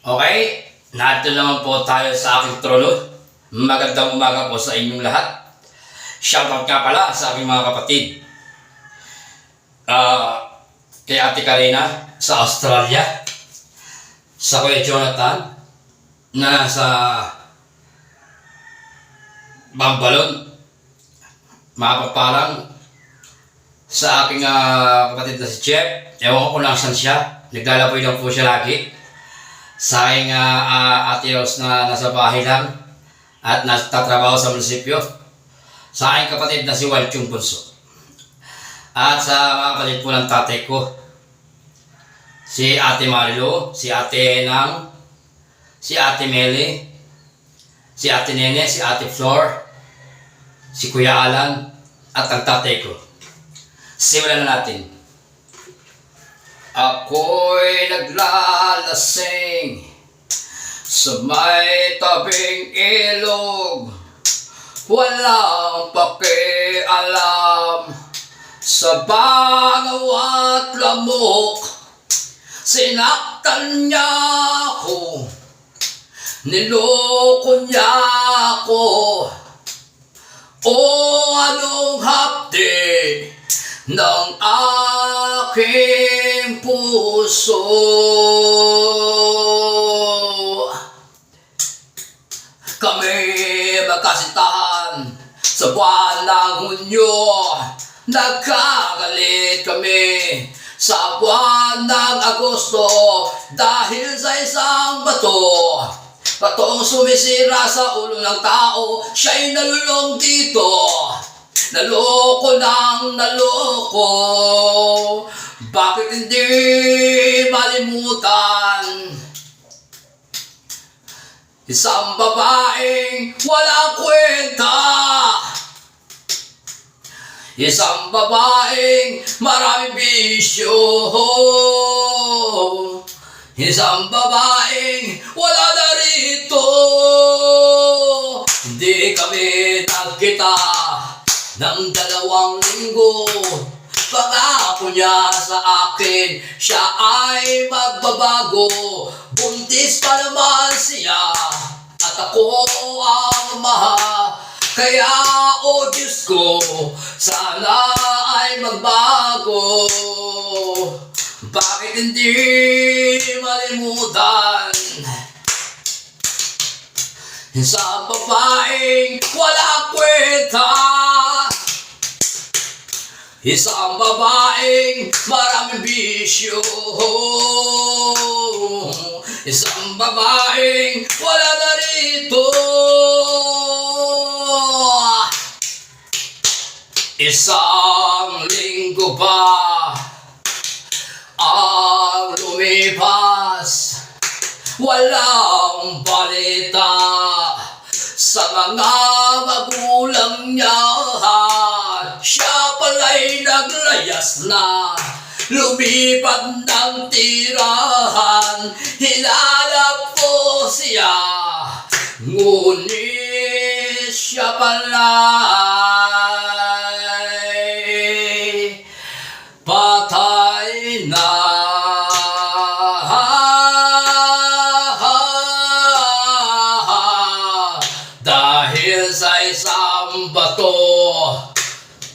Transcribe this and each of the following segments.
Okay, natin naman po tayo sa aking trono. Magandang umaga po sa inyong lahat. Shoutout nga pala sa aking mga kapatid. Kay Ate Karina sa Australia. Sa Kuya Jonathan na sa Bambalon. Mapagpalang sa aking kapatid na si Chef. Ewan ko lang saan siya. Naglalaboy lang po siya lagi. Sa aking Ate Rose na nasa bahay lang at nagtatrabaho sa munisipyo. Sa aking kapatid na si Walchung Bunso. At sa mga kapatid po ng tatay ko, si Ate Marilo, si Ate Enang, si Ate Meli, si Ate Nene, si Ate Flor, si Kuya Alan, at ang tatay ko. Simulan na natin. Ako'y naglalasing sa may tabing ilog, walang pakialam sa bangaw at lamok. Sinaktan niya ako, niloko niya ako. O anong hapdi ng aking puso. Kami magkasintahan sa buwan ng Hunyo. Nagkagalit kami sa buwan ng Agosto dahil sa isang bato. Batong sumisira sa ulo ng tao, siya'y nalulong dito. Naloko ng naloko. Bakit hindi malimutan? Isang babaeng walang kwenta. Isang babaeng maraming bisyo. Isang babaeng wala na rito. Hindi kami nagkita ng 2 linggo. Pangako niya sa akin, siya ay magbabago. Buntis pa naman siya at ako ang maha. Kaya o Diyos ko, sana ay magbago. Bakit hindi malimutan? Isang babaeng walang kwenta. Isang babaeng maraming bisyo. Isang babaeng wala na rito. Isang linggo pa ang lumipas, walang balita sa mga magulang niya. Siya pala'y naglayas na, lumipat ng tirahan. Hinanap ko siya, ngunit siya pala'y patay na. Dahil sa isang bato,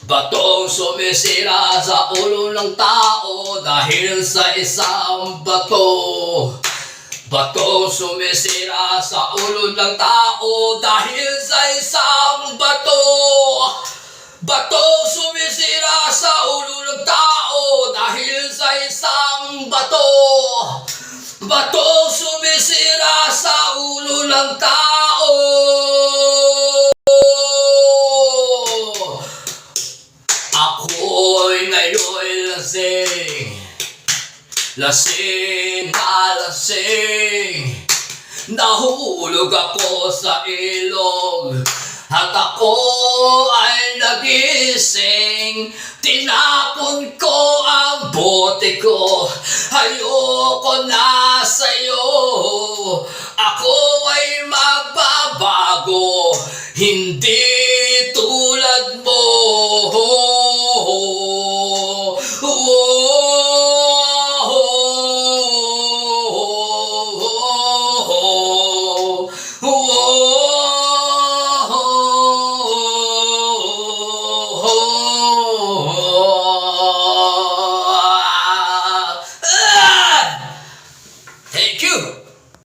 batong sumisira sa ulo ng tao. Dahil sa isang bato, batong sumisira sa ulo ng tao. Dahil sa isang bato, batong sumisira sa ulo ng tao. Dahil sa isang bato, batong sumisira sa ulo ng tao. Ako'y ngayon lasing, lasing na lasing. Nahulog ako sa ilog at ako ay nagising. Tinapon ko ang bote ko, ayoko na sa'yo. Ako ay magbabago, hindi tulad mo.